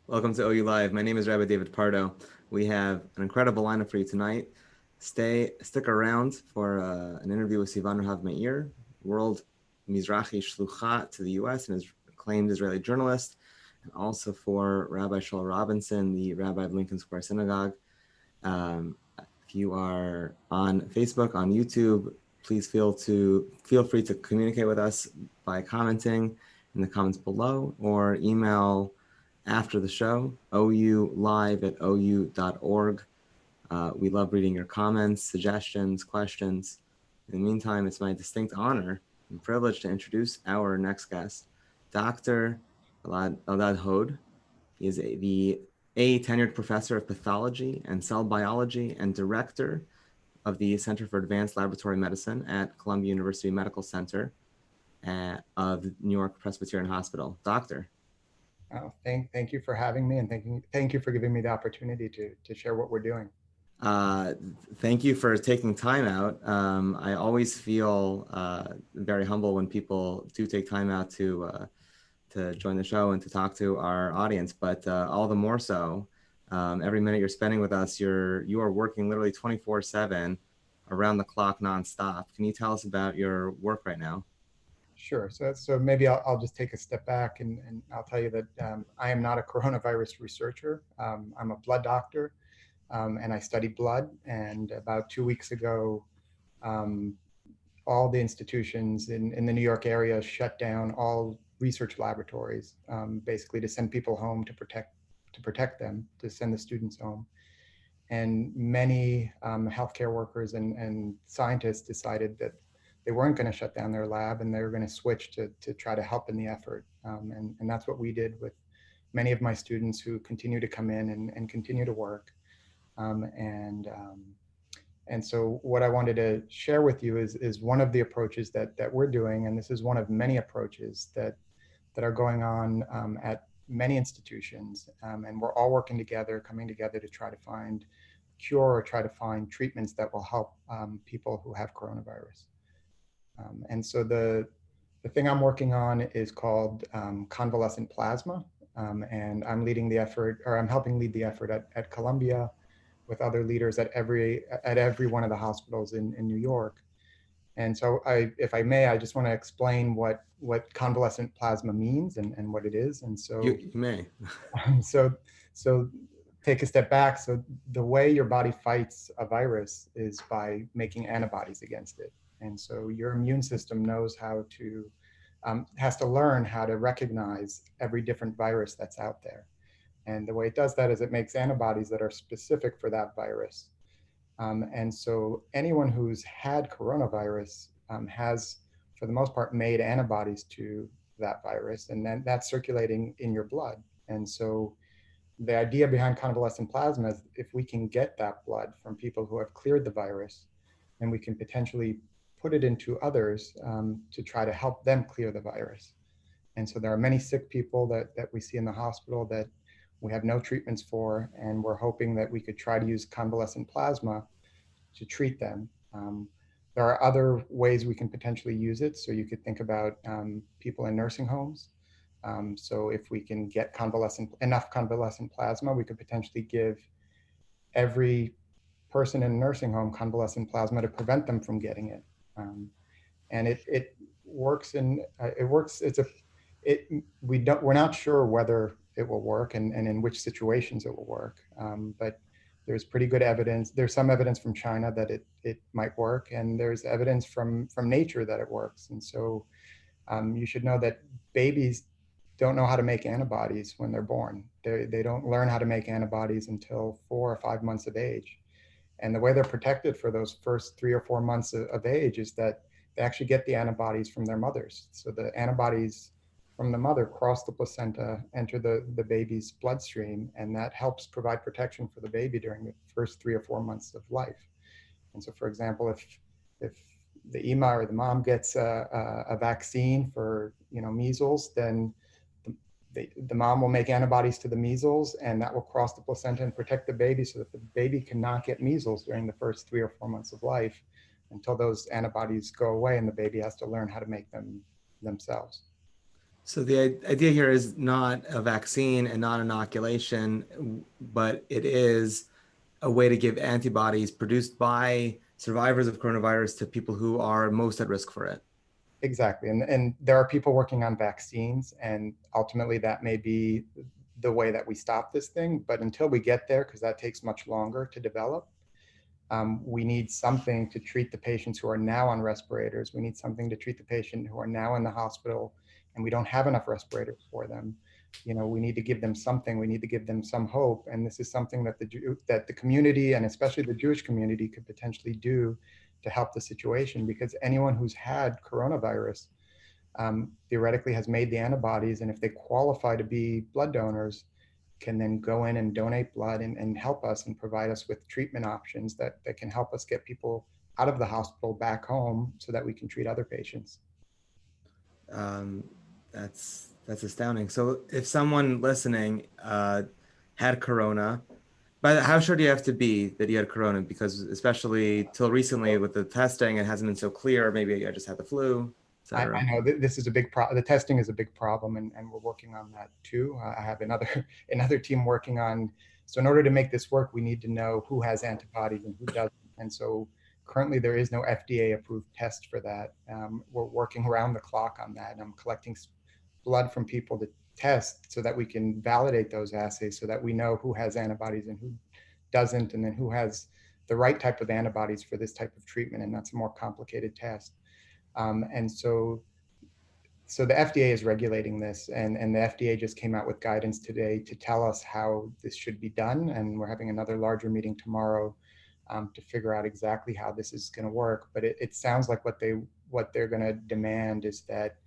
Welcome to OU Live. My name is Rabbi David Pardo. We have an incredible lineup for you tonight. Stick around for an interview with Sivan Rahav Meir, world Mizrahi Shlucha to the U.S. and is acclaimed Israeli journalist, and also for Rabbi Scholl Robinson, the Rabbi of Lincoln Square Synagogue. If you are on Facebook, on YouTube, please feel free to communicate with us by commenting in the comments below or email after the show, oulive@ou.org. We love reading your comments, suggestions, questions. In the meantime, it's my distinct honor and privilege to introduce our next guest, Dr. Eldad Hod. He is the tenured professor of pathology and cell biology and director of the Center for Advanced Laboratory Medicine at Columbia University Medical Center of New York Presbyterian Hospital. Doctor. Thank you for having me, and thank you for giving me the opportunity to share what we're doing. Thank you for taking time out. I always feel very humble when people do take time out to join the show and to talk to our audience, but all the more so, every minute you're spending with us, you are working literally 24/7, around the clock, nonstop. Can you tell us about your work right now? Sure. So maybe I'll just take a step back and I'll tell you that I am not a coronavirus researcher. I'm a blood doctor, and I study blood. And about 2 weeks ago, um, all the institutions in the New York area shut down all research laboratories, basically to send people home to protect them, to send the students home. And many healthcare workers and scientists decided that they weren't going to shut down their lab and they were going to switch to try to help in the effort. And that's what we did with many of my students who continue to come in and continue to work. Um, and um, and so what I wanted to share with you is one of the approaches that we're doing, and this is one of many approaches that are going on at many institutions, and we're all working together, coming together to try to find cure or try to find treatments that will help people who have coronavirus. And so the thing I'm working on is called Convalescent Plasma, and I'm leading the effort, or I'm helping lead the effort at Columbia with other leaders at every one of the hospitals in New York. And so if I may, I just want to explain what convalescent plasma means and what it is. And so, You may. so, so take a step back. So the way your body fights a virus is by making antibodies against it. And so your immune system knows has to learn how to recognize every different virus that's out there. And the way it does that is it makes antibodies that are specific for that virus. And so anyone who's had coronavirus has, for the most part, made antibodies to that virus, and then that's circulating in your blood. And so the idea behind convalescent plasma is if we can get that blood from people who have cleared the virus, then we can potentially put it into others to try to help them clear the virus. And so there are many sick people that we see in the hospital that we have no treatments for, and we're hoping that we could try to use convalescent plasma to treat them. There are other ways we can potentially use it. So you could think about people in nursing homes. So if we can get enough convalescent plasma, we could potentially give every person in a nursing home convalescent plasma to prevent them from getting it. And it works we're not sure whether it will work and in which situations it will work. But there's pretty good evidence. There's some evidence from China that it might work, and there's evidence from nature that it works. And so you should know that babies don't know how to make antibodies when they're born. They don't learn how to make antibodies until 4 or 5 months of age. And the way they're protected for those first 3 or 4 months of age is that they actually get the antibodies from their mothers. So the antibodies from the mother cross the placenta, enter the baby's bloodstream, and that helps provide protection for the baby during the first 3 or 4 months of life. And so, for example, if the Ima or the mom gets a vaccine for measles, then the mom will make antibodies to the measles, and that will cross the placenta and protect the baby so that the baby cannot get measles during the first 3 or 4 months of life until those antibodies go away and the baby has to learn how to make them themselves. So the idea here is not a vaccine and not inoculation, but it is a way to give antibodies produced by survivors of coronavirus to people who are most at risk for it. Exactly. And there are people working on vaccines, and ultimately that may be the way that we stop this thing. But until we get there, because that takes much longer to develop, we need something to treat the patients who are now on respirators. We need something to treat the patient who are now in the hospital, and we don't have enough respirators for them. We need to give them something. We need to give them some hope, and this is something that the community, and especially the Jewish community, could potentially do to help the situation. Because anyone who's had coronavirus theoretically has made the antibodies, and if they qualify to be blood donors, can then go in and donate blood and help us and provide us with treatment options that can help us get people out of the hospital back home so that we can treat other patients. Um, that's astounding. So if someone listening had corona, but how sure do you have to be that you had corona? Because especially till recently with the testing, it hasn't been so clear. Maybe I just had the flu, I etc. know this is a big problem. The testing is a big problem, and we're working on that too. I have another another team working on. So in order to make this work, we need to know who has antibodies and who doesn't. And so currently there is no FDA approved test for that. We're working around the clock on that. And I'm collecting blood from people to test so that we can validate those assays so that we know who has antibodies and who doesn't, and then who has the right type of antibodies for this type of treatment. And that's a more complicated test. And so the FDA is regulating this, and the FDA just came out with guidance today to tell us how this should be done. And we're having another larger meeting tomorrow to figure out exactly how this is going to work. But it sounds like what they're going to demand is that,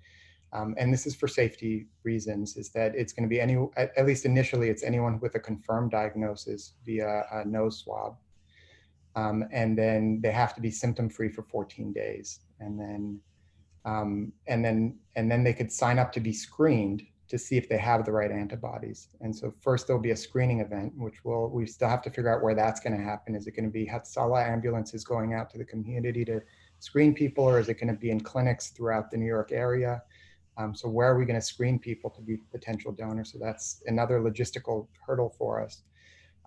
and this is for safety reasons, is that it's going to be at least initially, it's anyone with a confirmed diagnosis via a nose swab. And then they have to be symptom free for 14 days. And then they could sign up to be screened to see if they have the right antibodies. And so first there'll be a screening event, which we still have to figure out where that's going to happen. Is it going to be Hatzalah ambulances going out to the community to screen people, or is it going to be in clinics throughout the New York area? So where are we going to screen people to be potential donors? So that's another logistical hurdle for us.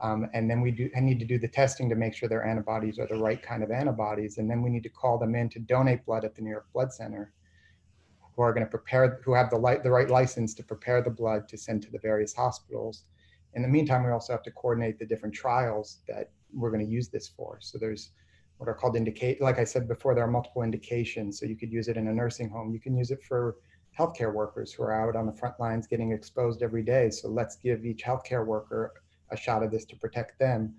And then I need to do the testing to make sure their antibodies are the right kind of antibodies. And then we need to call them in to donate blood at the New York Blood Center, who have the right license to prepare the blood to send to the various hospitals. In the meantime, we also have to coordinate the different trials that we're going to use this for. So there's what are called like I said before, there are multiple indications. So you could use it in a nursing home. You can use it for healthcare workers who are out on the front lines getting exposed every day. So let's give each healthcare worker a shot of this to protect them.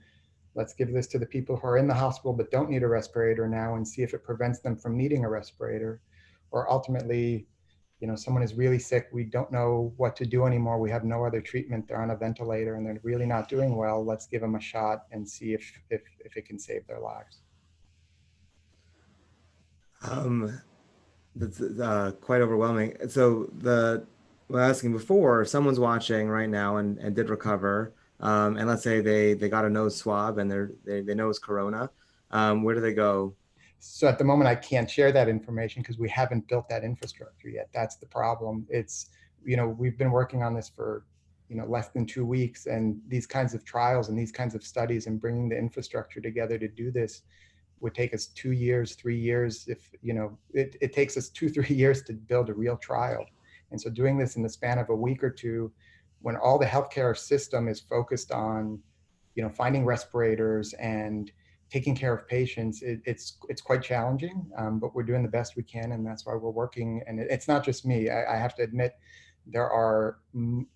Let's give this to the people who are in the hospital but don't need a respirator now and see if it prevents them from needing a respirator. Or ultimately, someone is really sick. We don't know what to do anymore. We have no other treatment. They're on a ventilator and they're really not doing well. Let's give them a shot and see if it can save their lives. That's quite overwhelming. So what I was asking before, if someone's watching right now and did recover, and let's say they got a nose swab and they know it's corona, where do they go? So at the moment, I can't share that information because we haven't built that infrastructure yet. That's the problem. We've been working on this for, less than 2 weeks, and these kinds of trials and these kinds of studies and bringing the infrastructure together to do this would take us 2 years, 3 years. If, it takes us 2, 3 years to build a real trial. And so doing this in the span of a week or two, when all the healthcare system is focused on, finding respirators and taking care of patients, it's quite challenging, but we're doing the best we can, and that's why we're working. And it's not just me. I have to admit, I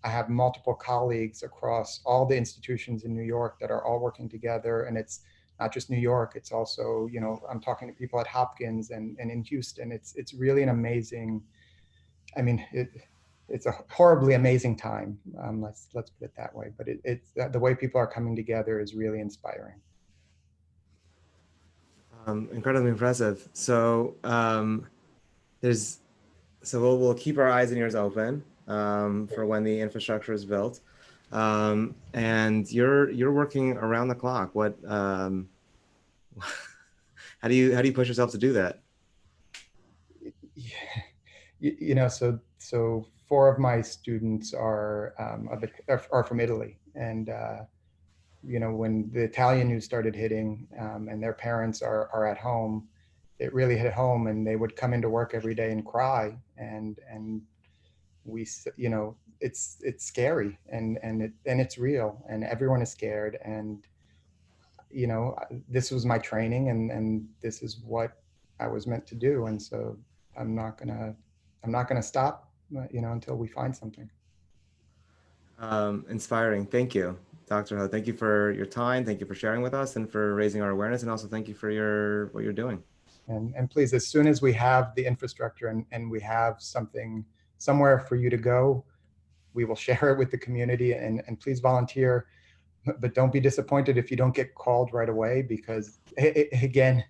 have multiple colleagues across all the institutions in New York that are all working together, and it's not just New York. It's also, I'm talking to people at Hopkins and in Houston. It's really an amazing. I mean, it's a horribly amazing time. Let's put it that way. But it's the way people are coming together is really inspiring. Incredibly impressive. So there's so we'll keep our eyes and ears open for when the infrastructure is built. And you're working around the clock. What how do you push yourself to do that? So 4 of my students are from Italy, and when the Italian news started hitting, and their parents are at home, it really hit home, and they would come into work every day and cry, and we, it's scary, and it's real, and everyone is scared, and this was my training, and this is what I was meant to do, and so I'm not gonna stop, until we find something. Inspiring. Thank you, Dr. Ho. Thank you for your time. Thank you for sharing with us and for raising our awareness. And also thank you for what you're doing. And please, as soon as we have the infrastructure and we have something somewhere for you to go, we will share it with the community, and please volunteer, but don't be disappointed if you don't get called right away, because again,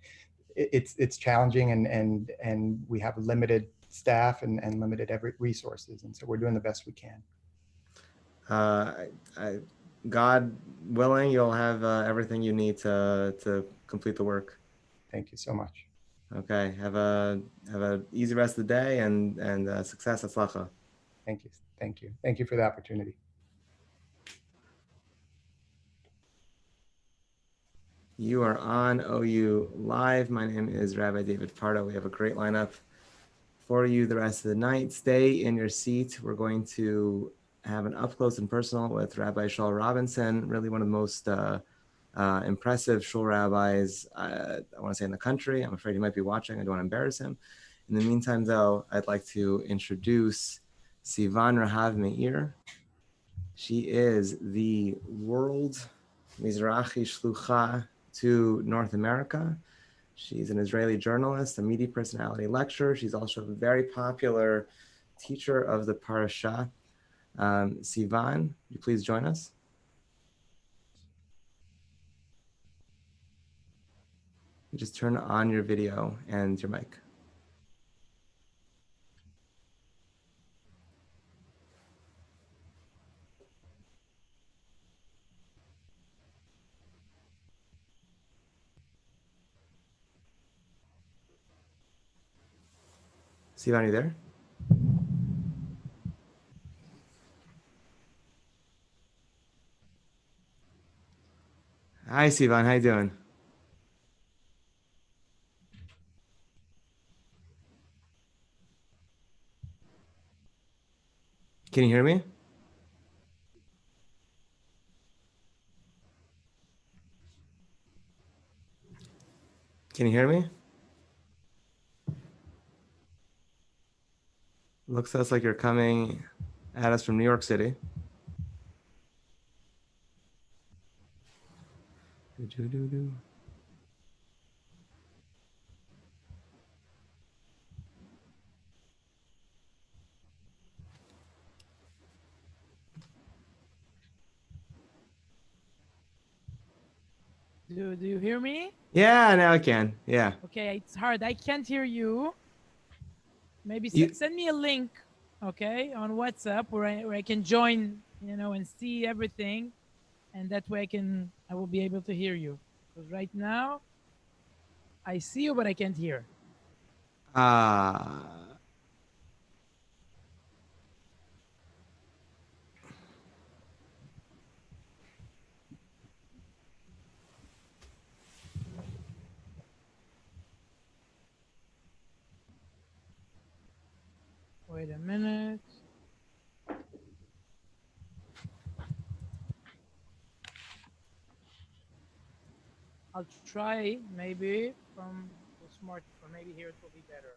it's challenging, and we have limited staff and limited resources, and so we're doing the best we can. God willing, you'll have everything you need to complete the work. Thank you so much. Okay, have a easy rest of the day, and success, atzlacha. Thank you for the opportunity. You are on OU Live. My name is Rabbi David Pardo. We have a great lineup for you the rest of the night. Stay in your seat. We're going to have an up close and personal with Rabbi Scholl Robinson, really one of the most impressive shul rabbis, I want to say, in the country. I'm afraid he might be watching. I don't want to embarrass him. In the meantime, though, I'd like to introduce Sivan Rahav Meir. She is the world Mizrahi Shlucha to North America. She's an Israeli journalist, a media personality lecturer. She's also a very popular teacher of the parasha. Sivan, would you please join us? You just turn on your video and your mic. Sivan, are you there? Hi, Sivan. How you doing? Can you hear me? Can you hear me? Looks to us like you're coming at us from New York City. Do you hear me? Yeah, now I can. Yeah. Okay, it's hard. I can't hear you. Maybe send me a link, okay, on WhatsApp where I can join, and see everything, and that way I will be able to hear you. Because right now, I see you, but I can't hear. Wait a minute. I'll try maybe from the smartphone. Maybe here it will be better.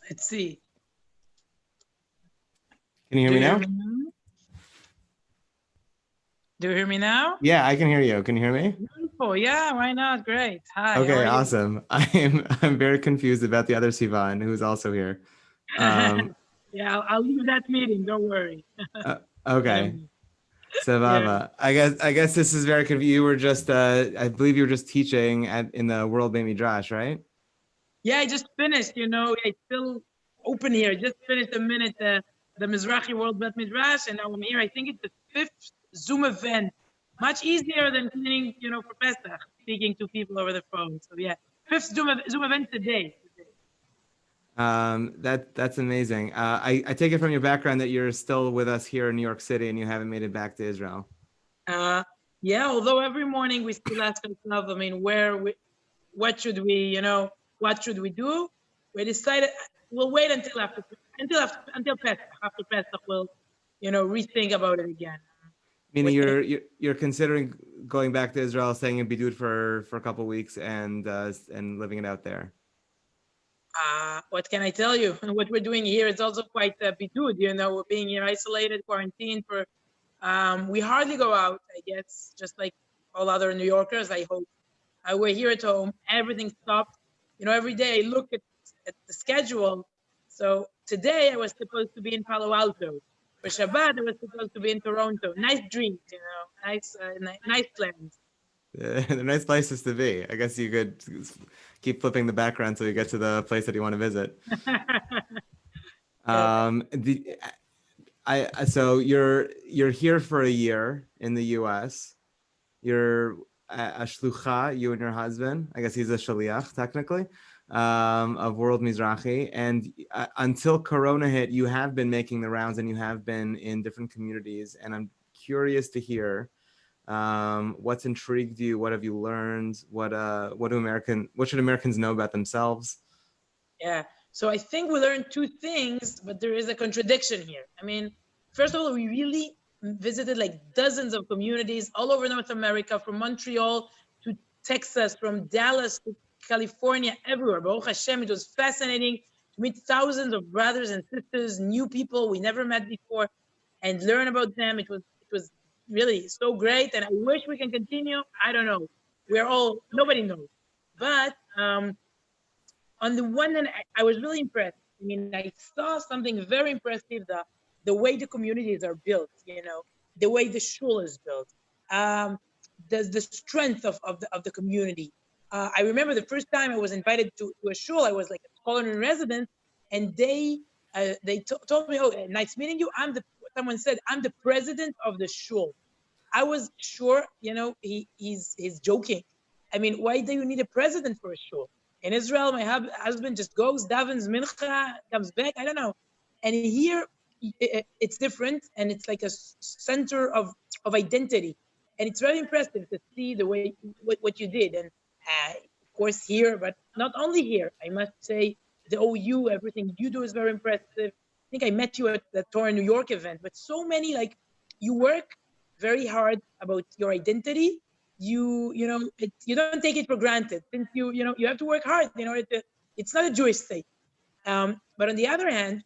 Let's see. Can you hear me now? Do you hear me now? Yeah, I can hear you. Can you hear me? Oh yeah, why not? Great. Hi. Okay, awesome. I'm very confused about the other Sivan who's also here. Yeah, I'll leave that meeting. Don't worry. Okay. Savava. Yeah. I guess this is very confusing. You were just I believe you were just teaching in the World Beit Midrash, right? Yeah, I just finished. It's still open here. Just finished a minute the Mizrahi World Beit Midrash, and now I'm here. I think it's the 5th Zoom event much easier than cleaning, for Pesach, speaking to people over the phone. So yeah, fifth Zoom event today. That's amazing. I take it from your background that you're still with us here in New York City and you haven't made it back to Israel. Yeah, although every morning we still ask ourselves, what should we do? We decided we'll wait until Pesach. After Pesach, we'll, rethink about it again. Meaning you're considering going back to Israel, staying in Bidud for a couple of weeks and living it out there. What can I tell you? What we're doing here is also quite bidud. We're being here isolated, quarantined for. We hardly go out, I guess, just like all other New Yorkers, I hope. We're here at home. Everything stopped. Every day I look at the schedule. So today I was supposed to be in Palo Alto. For Shabbat, I was supposed to be in Toronto. Nice dreams, nice plans. They're nice places to be. I guess you could keep flipping the background so you get to the place that you want to visit. So you're here for a year in the U.S. You're a shlucha, you and your husband. I guess he's a shaliach technically of World Mizrachi. And until Corona hit, you have been making the rounds and you have been in different communities. And I'm curious to hear what's intrigued you. What have you learned? What should Americans know about themselves? Yeah. So I think we learned two things, but there is a contradiction here. First of all, we really visited like dozens of communities all over North America, from Montreal to Texas, from Dallas to California, everywhere. Baruch Hashem, it was fascinating to meet thousands of brothers and sisters, new people we never met before, and learn about them. It was really so great, and I wish we can continue. I don't know. Nobody knows. But on the one hand, I was really impressed. I saw something very impressive, the way the communities are built, the way the shul is built, the strength of the community. I remember the first time I was invited to a shul, I was like a scholar in residence, and they told me, "Oh, nice meeting you." Someone said, "I'm the president of the shul." I was sure, he's joking. Why do you need a president for a shul? In Israel, my husband just goes, davens mincha, comes back. I don't know. And here, it's different, and it's like a center of identity. And it's very impressive to see the way what you did. And of course here, but not only here, I must say the OU, everything you do is very impressive. I think I met you at the Torah New York event, but so many, you work very hard about your identity. You don't take it for granted, since you have to work hard in order to. It's not a Jewish state, but on the other hand,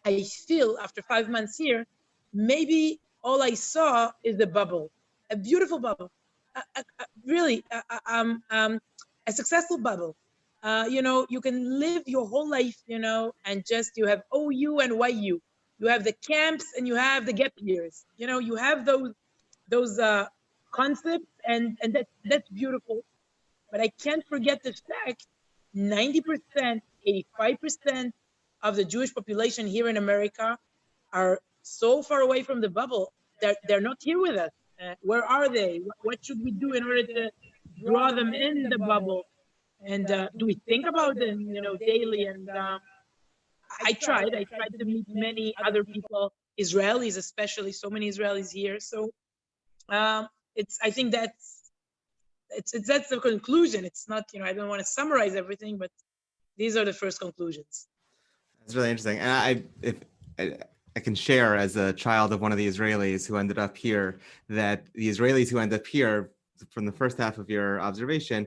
I feel after 5 months here, maybe all I saw is a bubble, a beautiful bubble, really a successful bubble. You can live your whole life, and just you have OU and YU. You have the camps and you have the gap years. You have those concepts, and that's beautiful. But I can't forget the fact 90%, 85% of the Jewish population here in America are so far away from the bubble. They're not here with us. Where are they? What should we do in order to draw them in the bubble? And do we think about them, daily? And I tried to meet many other people, Israelis especially, so many Israelis here. So I think that's the conclusion. It's not, I don't want to summarize everything, but these are the first conclusions. That's really interesting. And I can share, as a child of one of the Israelis who ended up here, that the Israelis who end up here, from the first half of your observation,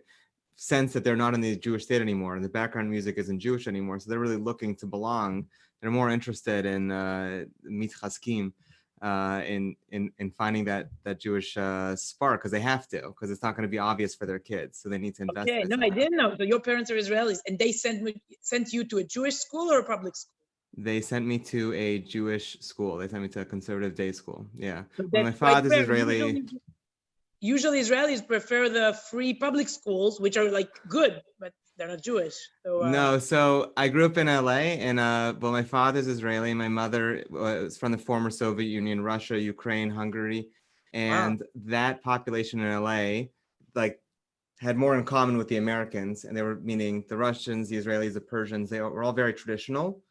sense that they're not in the Jewish state anymore, and the background music isn't Jewish anymore. So they're really looking to belong. They're more interested in mitchaskim, in finding that Jewish spark, because they have to, because it's not going to be obvious for their kids. So they need to invest. Okay, no, I didn't know. So your parents are Israelis, and they sent you to a Jewish school or a public school? They sent me to a Jewish school. They sent me to a conservative day school. Yeah. So well, my father's Israeli. Usually Israelis prefer the free public schools, which are good, but they're not Jewish. So, No, so I grew up in LA, and my father's Israeli. My mother was from the former Soviet Union, Russia, Ukraine, Hungary, And that population in LA, like, had more in common with the Americans, and they were, meaning the Russians, the Israelis, the Persians, they were all very traditional.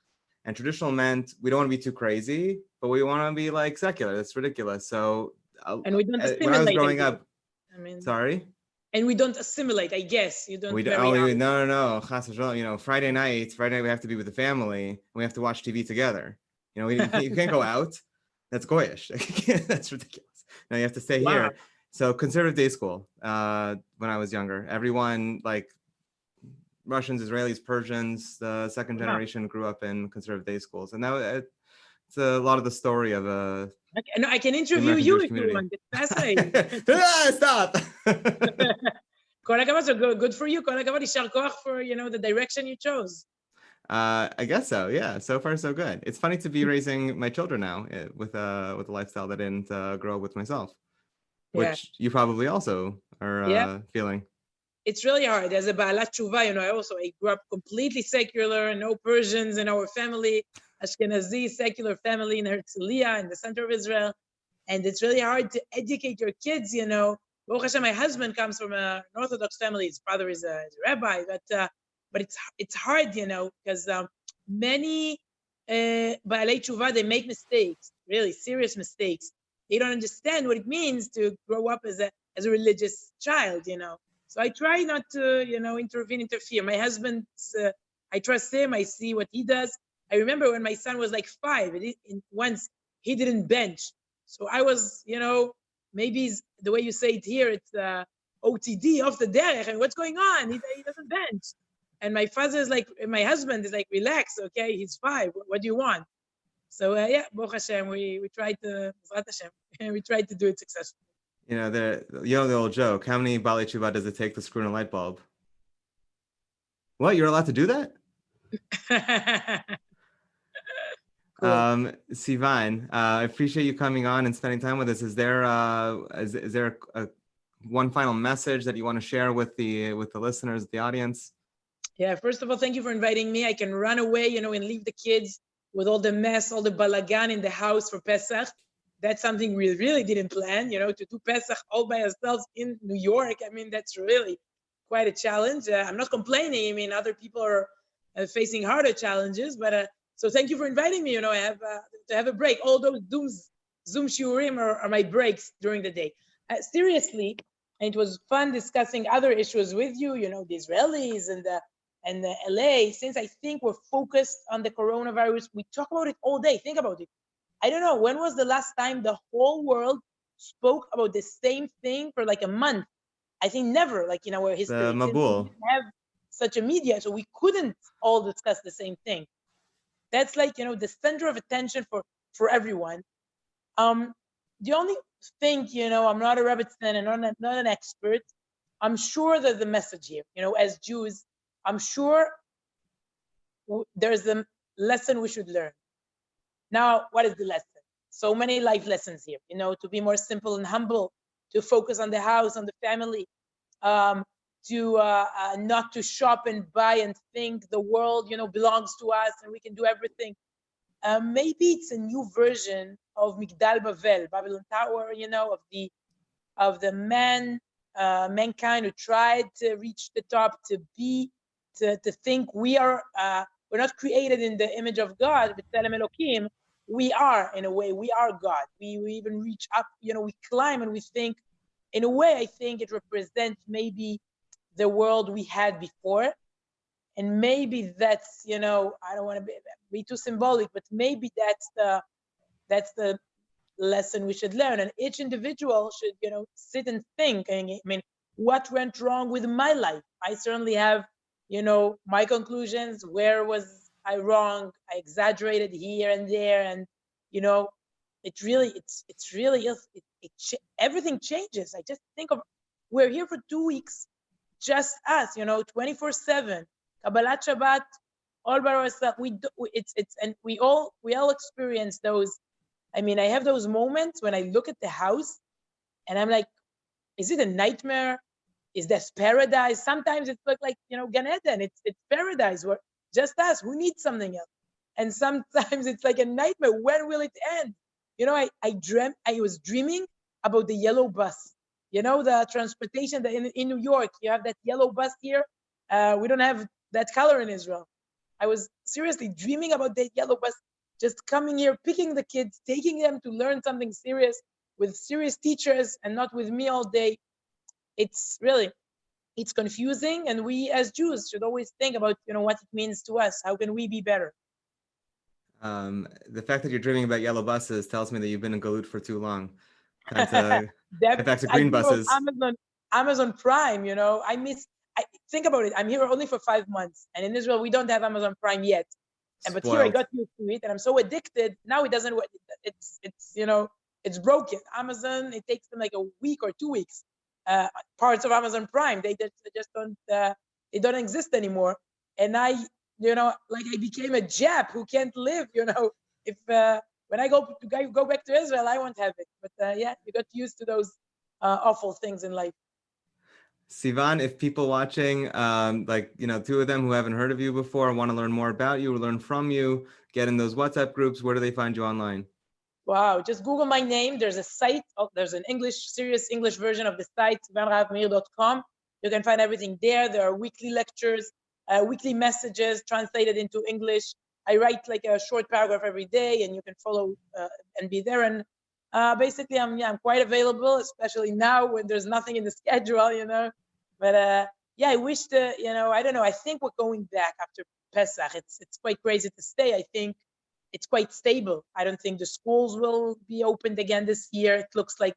And traditional meant we don't want to be too crazy, but we want to be like secular. That's ridiculous. So and we don't assimilate. when I was growing up, I mean, sorry? And we don't assimilate, I guess. You don't we marry don't, no. You know, Friday night we have to be with the family, and we have to watch TV together. You know, you can't go out. That's goyish. That's ridiculous. No, you have to stay here. So conservative day school, when I was younger, everyone, like Russians, Israelis, Persians, the second generation grew up in conservative day schools. And it's a lot of the story of a... And I can interview you if you want. It's fascinating. Stop. So good for you. For, you know, the direction you chose. I guess so. Yeah. So far, so good. It's funny to be raising my children now with a lifestyle that I didn't grow up with myself, which you probably also are feeling. It's really hard. As a Ba'alat Tshuva, you know, I grew up completely secular, no Persians in our family, Ashkenazi secular family in Herzliya, in the center of Israel. And it's really hard to educate your kids, you know. Baruch Hashem, my husband comes from an Orthodox family. His father is a rabbi, but it's hard, you know, because many Ba'alei Tshuva, they make mistakes, really serious mistakes. They don't understand what it means to grow up as a religious child, you know. So I try not to, you know, interfere. My husband, I trust him. I see what he does. I remember when my son was like 5, once he didn't bench. So I was, you know, maybe the way you say it here, it's OTD, off the derech, and what's going on? He doesn't bench. And my husband is like, relax, okay? He's 5. What do you want? So Baruch Hashem, we tried to, we tried to do it successfully. You know, the old joke, how many Baalei Tshuva does it take to screw in a light bulb? What, you're allowed to do that? Cool. Sivan, I appreciate you coming on and spending time with us. Is there one final message that you want to share with the listeners, the audience? Yeah, first of all, thank you for inviting me. I can run away, you know, and leave the kids with all the mess, all the balagan in the house for Pesach. That's something we really didn't plan, you know, to do Pesach all by ourselves in New York. I mean, that's really quite a challenge. I'm not complaining. I mean, other people are facing harder challenges, but so thank you for inviting me. You know, I have to have a break. All those Zoom shiurim are my breaks during the day. Seriously, and it was fun discussing other issues with you, you know, the Israelis and the LA. Since I think we're focused on the coronavirus, we talk about it all day. Think about it. I don't know, when was the last time the whole world spoke about the same thing for like a month? I think never, like in our history. The Mabul. We didn't have such a media, so we couldn't all discuss the same thing. That's like, you know, the center of attention for everyone. The only thing, you know, I'm not a Rebbetzin and not an expert. I'm sure there's a message here, you know, as Jews, I'm sure there's a lesson we should learn. Now, what is the lesson? So many life lessons here, you know, to be more simple and humble, to focus on the house, on the family, to not to shop and buy and think the world, you know, belongs to us and we can do everything. Maybe it's a new version of Migdal Bavel, Babylon Tower, you know, of the mankind who tried to reach the top, to think we're not created in the image of God, B'Tselem Elokim. We are, in a way, we are God. We even reach up, you know, we climb and we think, in a way, I think it represents maybe the world we had before. And maybe that's, you know, I don't want to be too symbolic, but maybe that's the lesson we should learn. And each individual should, you know, sit and think. I mean, what went wrong with my life? I certainly have, you know, my conclusions. Where was I wrong? I exaggerated here and there, and you know, it's really everything changes. I just think of, we're here for 2 weeks, just us, you know, 24/7, Kabbalat Shabbat, all by ourselves. And we all experience those. I mean, I have those moments when I look at the house, and I'm like, is it a nightmare? Is this paradise? Sometimes it's like, you know, Gan Eden. It's paradise. Where just us, who needs something else? And sometimes it's like a nightmare. When will it end? You know, I was dreaming about the yellow bus. You know, the transportation that in New York, you have that yellow bus here. We don't have that color in Israel. I was seriously dreaming about that yellow bus, just coming here, picking the kids, taking them to learn something serious with serious teachers and not with me all day. It's really, it's confusing. And we as Jews should always think about, you know, what it means to us. How can we be better? The fact that you're dreaming about yellow buses tells me that you've been in Galut for too long. Get back to green buses. Amazon Prime, you know, think about it. I'm here only for 5 months, and in Israel we don't have Amazon Prime yet. But here I got used to it, and I'm so addicted. Now it doesn't. It's you know, it's broken. Amazon, it takes them like a week or 2 weeks. Parts of Amazon Prime, they just don't. They don't exist anymore. And you know, like I became a Jap who can't live. You know, if when I go back to Israel, I won't have it. But yeah, you got used to those awful things in life. Sivan, if people watching, like, you know, two of them who haven't heard of you before, want to learn more about you or learn from you, get in those WhatsApp groups, where do they find you online? Wow, just Google my name. There's a site, there's an serious English version of the site, sivanrahavmeir.com. You can find everything there. There are weekly lectures, weekly messages translated into English. I write like a short paragraph every day, and you can follow and be there. And basically, I'm quite available, especially now when there's nothing in the schedule, you know. But yeah, I wish you know, I don't know. I think we're going back after Pesach. It's quite crazy to stay. I think it's quite stable. I don't think the schools will be opened again this year. It looks like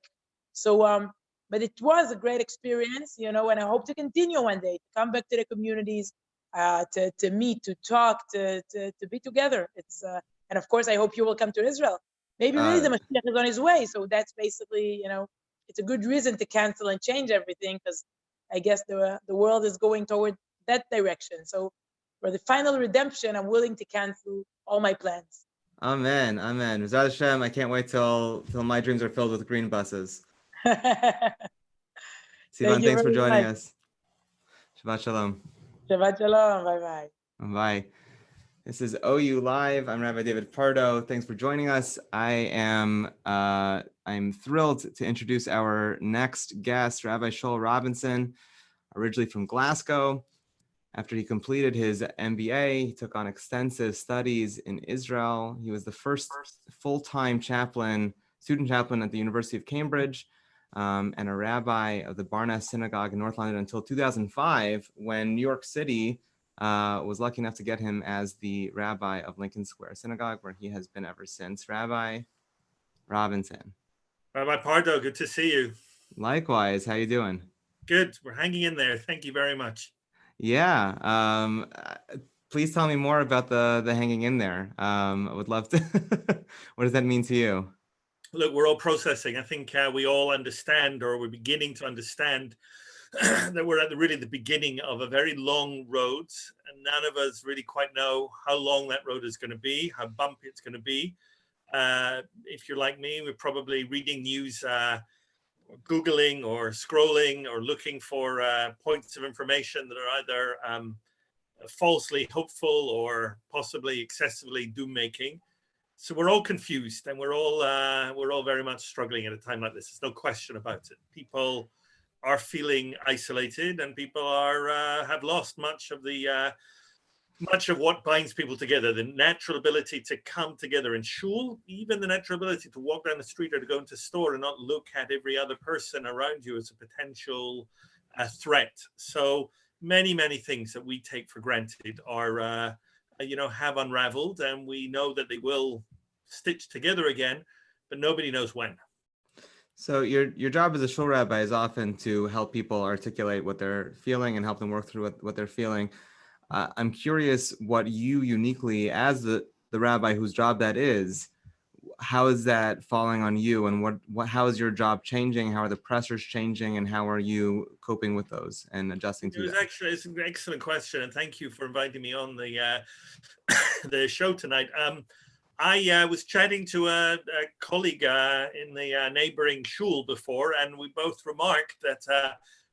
so. But it was a great experience, you know, and I hope to continue one day to come back to the communities, to meet, to talk, to be together. It's and of course I hope you will come to Israel. Maybe really the Mashiach is on his way. So that's basically, you know, it's a good reason to cancel and change everything, because I guess the world is going toward that direction. So for the final redemption, I'm willing to cancel all my plans. Amen, amen. B'ezras Hashem, I can't wait till my dreams are filled with green buses. Sivan, thanks for joining us. Shabbat shalom. Shabbat shalom. Bye-bye. Bye. This is OU Live. I'm Rabbi David Pardo. Thanks for joining us. I'm thrilled to introduce our next guest, Rabbi Scholl Robinson, originally from Glasgow. After he completed his MBA, he took on extensive studies in Israel. He was the first full-time student chaplain at the University of Cambridge, and a rabbi of the Barnes Synagogue in North London until 2005, when New York City was lucky enough to get him as the rabbi of Lincoln Square Synagogue, where he has been ever since. Rabbi Robinson. Rabbi Pardo, good to see you. Likewise, how you doing? Good, we're hanging in there. Thank you very much. Yeah, please tell me more about the hanging in there. I would love to. What does that mean to you? Look, we're all processing. I think we all understand, or we're beginning to understand, that we're at the beginning of a very long road, and none of us really quite know how long that road is going to be, how bumpy it's going to be. If you're like me, we're probably reading news, Googling or scrolling or looking for points of information that are either falsely hopeful or possibly excessively doom-making. So we're all confused, and we're all very much struggling at a time like this. There's no question about it. People are feeling isolated, and people have lost much of what binds people together, the natural ability to come together in shul, even the natural ability to walk down the street or to go into a store and not look at every other person around you as a potential threat. So many things that we take for granted are, have unraveled, and we know that they will stitch together again, but nobody knows when. So your job as a shul rabbi is often to help people articulate what they're feeling and help them work through what they're feeling. I'm curious what you uniquely, as the rabbi whose job that is, how is that falling on you, and how is your job changing? How are the pressures changing, and how are you coping with those and adjusting to that? It's an excellent question, and thank you for inviting me on the show tonight. I was chatting to a colleague in the neighboring shul before, and we both remarked that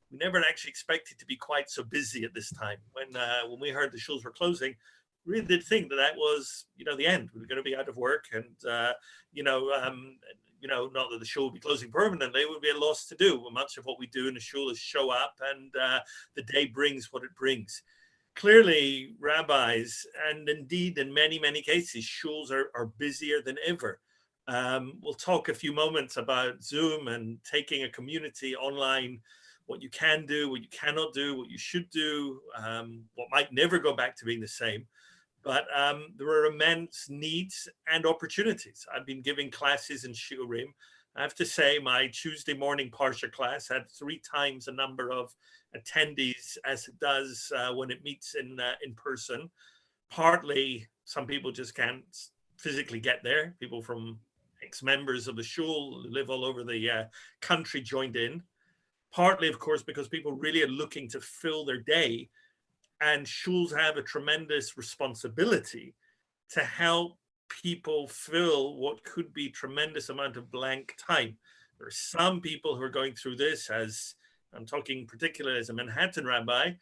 we never actually expected to be quite so busy at this time. When we heard the shuls were closing, we really did think that was, the end. We were going to be out of work, and not that the shul will be closing permanently, it would be a loss to do. Much of what we do in the shul is show up, and the day brings what it brings. Clearly, rabbis, and indeed in many, many cases, shuls are busier than ever. We'll talk a few moments about Zoom and taking a community online, what you can do, what you cannot do, what you should do, what might never go back to being the same. But there are immense needs and opportunities. I've been giving classes in shiurim. I have to say my Tuesday morning Parsha class had 3 times the number of attendees as it does when it meets in person. Partly, some people just can't physically get there. People from ex-members of the shul who live all over the country joined in. Partly, of course, because people really are looking to fill their day, and shuls have a tremendous responsibility to help people fill what could be tremendous amount of blank time. There are some people who are going through this, as I'm talking particularly as a Manhattan rabbi,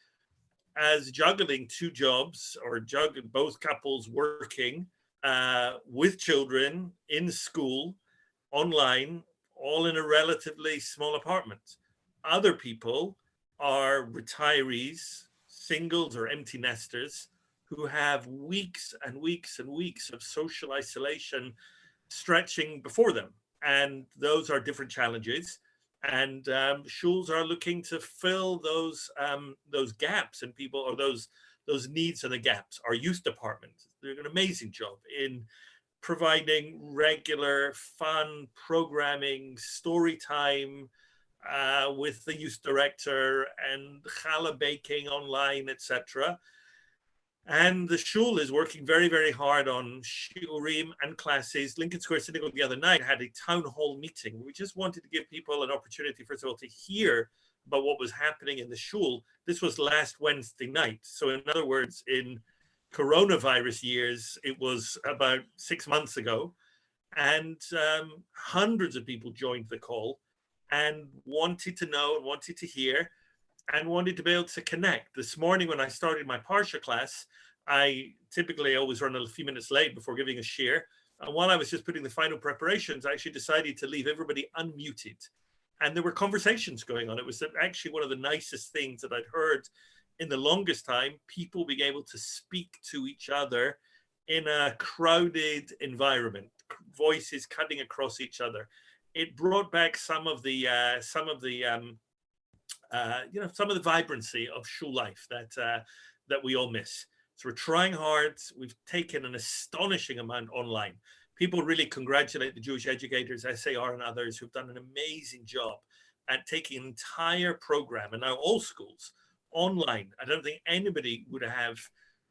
as juggling 2 jobs, or both couples working with children in school, online, all in a relatively small apartment. Other people are retirees, singles or empty nesters, who have weeks and weeks and weeks of social isolation stretching before them. And those are different challenges. And shuls are looking to fill those gaps in people, or those needs and the gaps. Our youth department, they're an amazing job in providing regular fun programming, story time with the youth director, and challah baking online, etc. And the shul is working very, very hard on shiurim and classes. Lincoln Square Synagogue the other night had a town hall meeting. We just wanted to give people an opportunity, first of all, to hear about what was happening in the shul. This was last Wednesday night. So in other words, in coronavirus years, it was about 6 months ago. And hundreds of people joined the call and wanted to know and wanted to hear and wanted to be able to connect. This morning when I started my Parsha class, I typically always run a few minutes late before giving a shir. And while I was just putting the final preparations, I actually decided to leave everybody unmuted. And there were conversations going on. It was actually one of the nicest things that I'd heard in the longest time, people being able to speak to each other in a crowded environment, voices cutting across each other. It brought back some of the vibrancy of shul life that we all miss. So we're trying hard. We've taken an astonishing amount online. People really congratulate the Jewish educators, SAR and others, who've done an amazing job at taking an entire program, and now all schools, online. I don't think anybody would have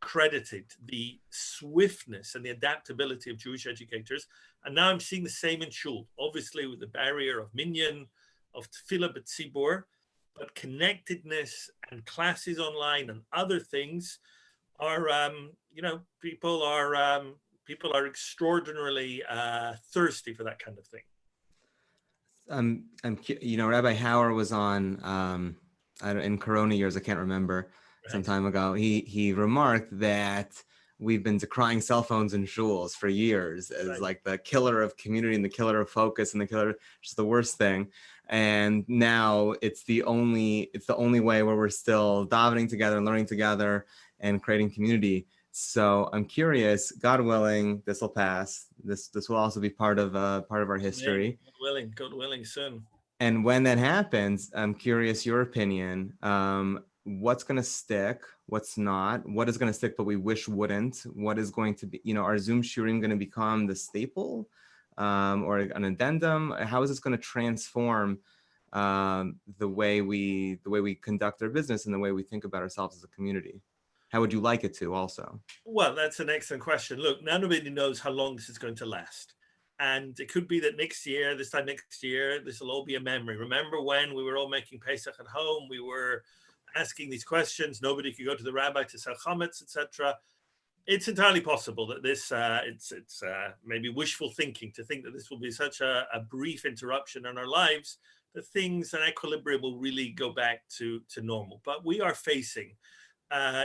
credited the swiftness and the adaptability of Jewish educators. And now I'm seeing the same in shul, obviously with the barrier of minyan, of tefillah b'tzibur, but connectedness and classes online and other things are, people are extraordinarily thirsty for that kind of thing. Rabbi Hauer was on in Corona years, I can't remember, some time ago. He remarked that we've been decrying cell phones in shuls for years as like the killer of community and the killer of focus and the killer, just the worst thing. And now it's the only way where we're still davening together and learning together and creating community. So I'm curious, God willing, this will pass. This will also be part of our history. Yeah, God willing, soon. And when that happens, I'm curious your opinion. What's going to stick? What's not? What is going to stick but we wish wouldn't? What is going to be, are Zoom shiurim going to become the staple or an addendum? How is this going to transform the way we conduct our business and the way we think about ourselves as a community? How would you like it to also? Well, that's an excellent question. Look, nobody knows how long this is going to last. And it could be that this time next year, this will all be a memory. Remember when we were all making Pesach at home? We were asking these questions. Nobody could go to the rabbi to sell chametz, etc. It's entirely possible that this, it's maybe wishful thinking to think that this will be such a brief interruption in our lives that things and equilibrium will really go back to normal. But we are facing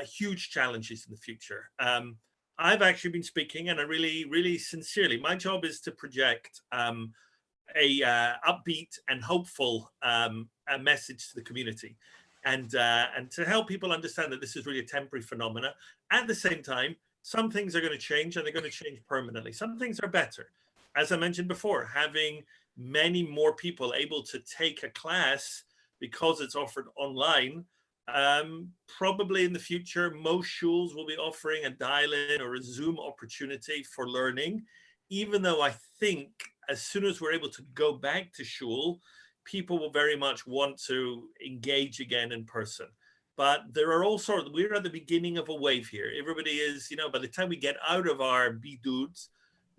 huge challenges in the future. I've actually been speaking, and I really, really sincerely, my job is to project upbeat and hopeful a message to the community, and to help people understand that this is really a temporary phenomena. At the same time, some things are going to change, and they're going to change permanently. Some things are better. As I mentioned before, having many more people able to take a class because it's offered online. Probably in the future, most shuls will be offering a dial-in or a Zoom opportunity for learning, even though I think as soon as we're able to go back to shul, people will very much want to engage again in person. But there are all sorts, we're at the beginning of a wave here. Everybody is, you know, by the time we get out of our biduds,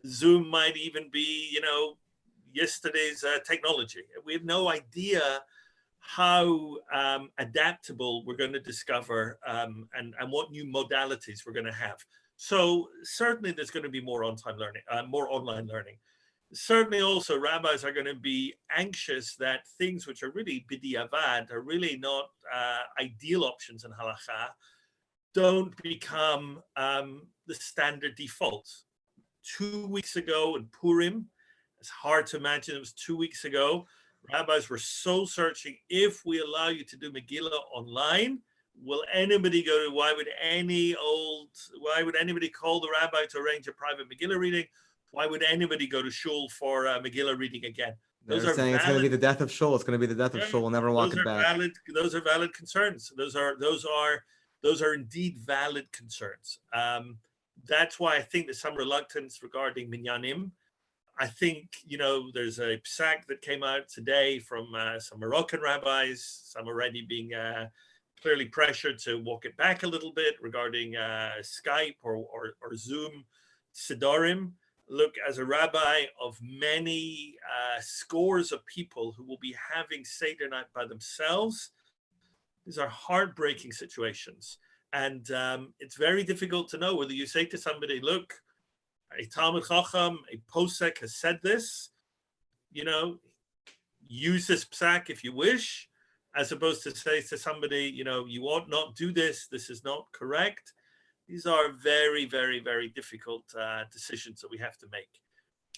Zoom might even be, you know, yesterday's technology. We have no idea how adaptable we're going to discover and what new modalities we're going to have. So certainly there's going to be more on-time learning, more online learning. Certainly also rabbis are going to be anxious that things which are really b'diavad, are really not ideal options in halacha, don't become the standard default. 2 weeks ago in Purim, it's hard to imagine it was 2 weeks ago, rabbis were so searching, if we allow you to do Megillah online, will anybody go to, why would anybody call the rabbi to arrange a private Megillah reading? Why would anybody go to shul for Megillah reading again? Those are saying it's going to be the death of shul. It's going to be the death of shul. We'll never walk it back. Those are valid concerns. Those are indeed valid concerns. That's why I think there's some reluctance regarding minyanim. I think, you know, there's a psak that came out today from some Moroccan rabbis, some already being clearly pressured to walk it back a little bit regarding Skype or Zoom sidorim. Look, as a rabbi of many scores of people who will be having Seder night by themselves, these are heartbreaking situations. And it's very difficult to know whether you say to somebody, look, a Talmud Chacham, a posek has said this, you know, use this psak if you wish, as opposed to say to somebody, you know, you ought not do this, this is not correct. These are very, very, very difficult decisions that we have to make.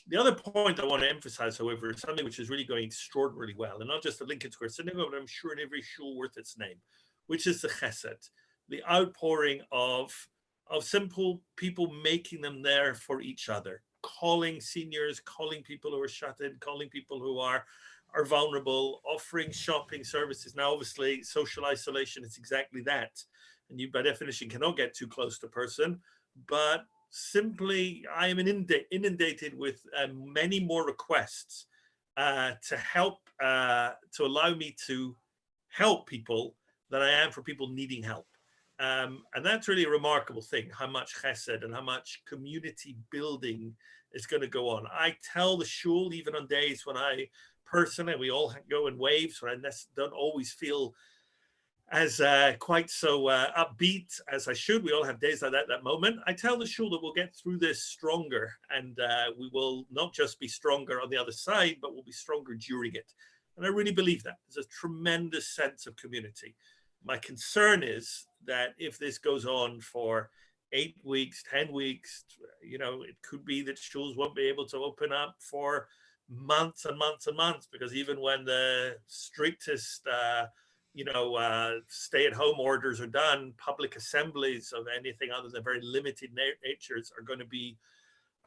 The other point I want to emphasize, however, is something which is really going extraordinarily well, and not just at Lincoln Square Synagogue, but I'm sure in every shul worth its name, which is the chesed, the outpouring of simple people making them there for each other, calling seniors, calling people who are shut in, calling people who are vulnerable, offering shopping services. Now, obviously, social isolation is exactly that. And you, by definition, cannot get too close to a person. But simply, I am inundated with many more requests to help, to allow me to help people than I am for people needing help. And that's really a remarkable thing, how much chesed and how much community building is going to go on. I tell the shul, even on days when I personally, we all go in waves, when I don't always feel as quite so upbeat as I should. We all have days like that moment. I tell the shul that we'll get through this stronger, and we will not just be stronger on the other side, but we'll be stronger during it. And I really believe that. There's a tremendous sense of community. My concern is that if this goes on for 8 weeks, 10 weeks, you know, it could be that shuls won't be able to open up for months and months and months, because even when the strictest, stay-at-home orders are done, public assemblies of anything other than very limited natures are going to be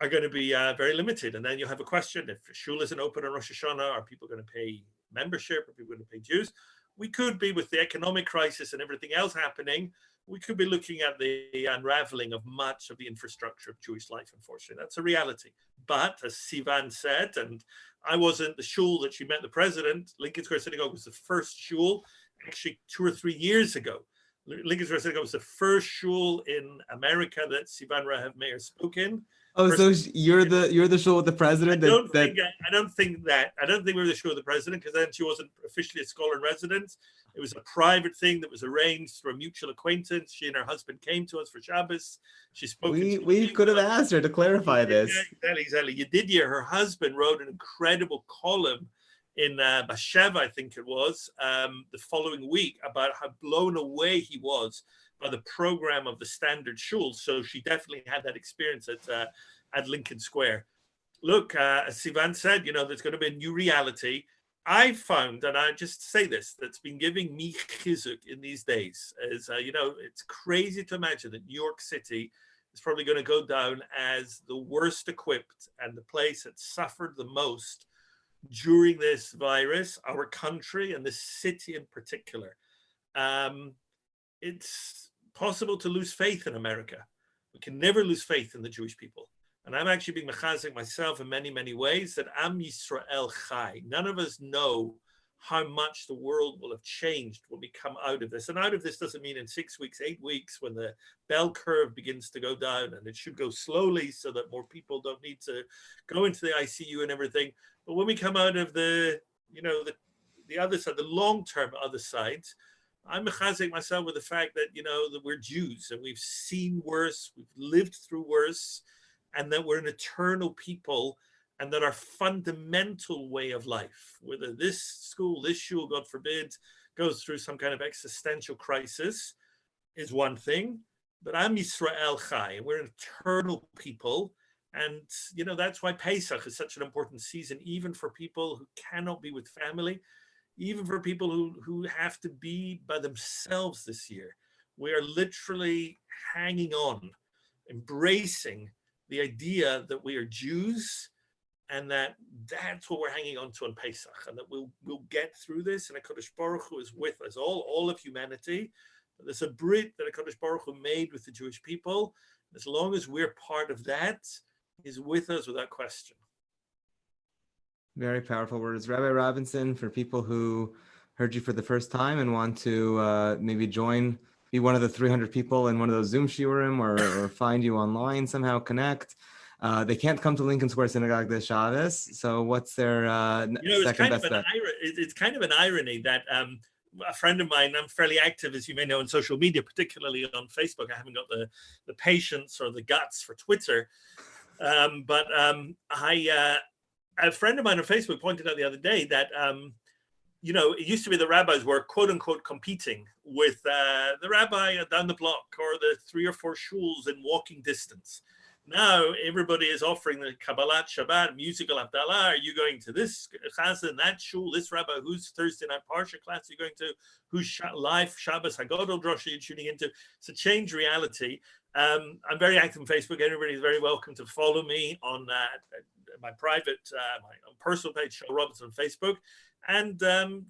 very limited. And then you'll have a question: if shul isn't open on Rosh Hashanah, are people going to pay membership? Are people going to pay dues? We could be, with the economic crisis and everything else happening, we could be looking at the unraveling of much of the infrastructure of Jewish life, unfortunately. That's a reality. But as Sivan said, and I wasn't the shul that she met the president, Lincoln Square Synagogue was the first shul, actually 2 or 3 years ago. Lincoln Square Synagogue was the first shul in America that Sivan Rahav Meir spoke in. Oh, so you're the shul with the president? I don't think we were the shul with the president, because then she wasn't officially a scholar in residence. It was a private thing that was arranged through a mutual acquaintance. She and her husband came to us for Shabbos. She spoke. We could have asked her to clarify this. Exactly. Yedidia, her husband, wrote an incredible column in Basheva, I think it was, the following week, about how blown away he was by the program of the standard shul. So she definitely had that experience at Lincoln Square. look, as Sivan said, there's going to be a new reality. I found, and I just say this, that's been giving me chizuk in these days is, it's crazy to imagine that New York City is probably going to go down as the worst equipped and the place that suffered the most during this virus, our country and the city in particular. It's possible to lose faith in America. We can never lose faith in the Jewish people. And I'm actually being mechazik myself in many, many ways that Am Yisrael Chai. None of us know how much the world will have changed when we come out of this. And out of this doesn't mean in 6 weeks, 8 weeks, when the bell curve begins to go down, and it should go slowly so that more people don't need to go into the ICU and everything. But when we come out of the other side, the long-term other side, I'm mechazik myself with the fact that, that we're Jews and we've seen worse, we've lived through worse, and that we're an eternal people, and that our fundamental way of life, whether this school, this shul, God forbid, goes through some kind of existential crisis, is one thing. But Am Yisrael Chai, and we're an eternal people. And, that's why Pesach is such an important season, even for people who cannot be with family, even for people who have to be by themselves this year. We are literally hanging on, embracing the idea that we are Jews, and that's what we're hanging on to on Pesach, and that we'll get through this, and HaKadosh Baruch Hu is with us, all of humanity. There's a brit that HaKadosh Baruch Hu made with the Jewish people. As long as we're part of that, He's with us without question. Very powerful words. Rabbi Robinson, for people who heard you for the first time and want to maybe be one of the 300 people in one of those Zoom shiurim, or find you online, somehow connect. They can't come to Lincoln Square Synagogue this Shabbos. So what's their second best bet? It's kind of an irony that a friend of mine, I'm fairly active, as you may know, on social media, particularly on Facebook. I haven't got the patience or the guts for Twitter. But a friend of mine on Facebook pointed out the other day that, it used to be the rabbis were quote unquote competing with the rabbi down the block or the 3 or 4 shuls in walking distance. Now everybody is offering the Kabbalat Shabbat, musical Havdalah. Are you going to this chazan, that shul, this rabbi, whose Thursday night Parsha class are you going to, whose live Shabbos Hagadol Drosha you're tuning into? It's a changed reality. I'm very active on Facebook. Everybody is very welcome to follow me on my private, my personal page, Scholl Robinson on Facebook, and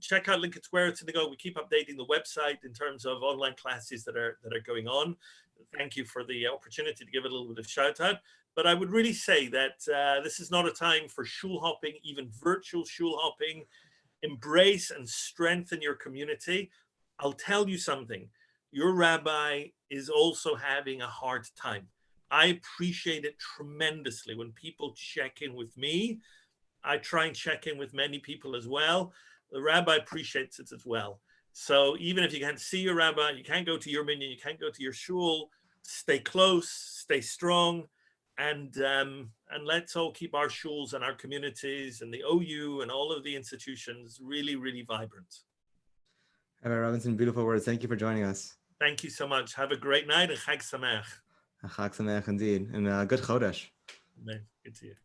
check out Lincoln Square Synagogue. We keep updating the website in terms of online classes that are going on. Thank you for the opportunity to give it a little bit of shout out. But I would really say that this is not a time for shul hopping, even virtual shul hopping. Embrace and strengthen your community. I'll tell you something. Your rabbi is also having a hard time. I appreciate it tremendously when people check in with me. I try and check in with many people as well. The rabbi appreciates it as well. So even if you can't see your rabbi, you can't go to your minyan, you can't go to your shul, stay close, stay strong, and let's all keep our shuls and our communities and the OU and all of the institutions really, really vibrant. Rabbi Robinson, beautiful words. Thank you for joining us. Thank you so much. Have a great night and Chag Sameach. Chag Sameach indeed, and good Chodesh. Amen. Good to you.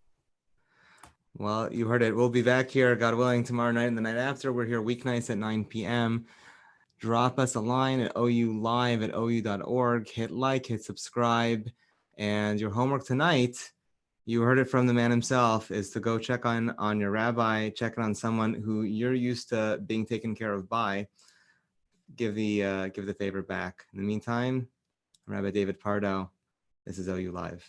Well, you heard it. We'll be back here, God willing, tomorrow night and the night after. We're here weeknights at 9 p.m. Drop us a line at oulive@ou.org. Hit like, hit subscribe. And your homework tonight, you heard it from the man himself, is to go check on your rabbi, check on someone who you're used to being taken care of by. Give the favor back. In the meantime, Rabbi David Pardo, this is OU Live.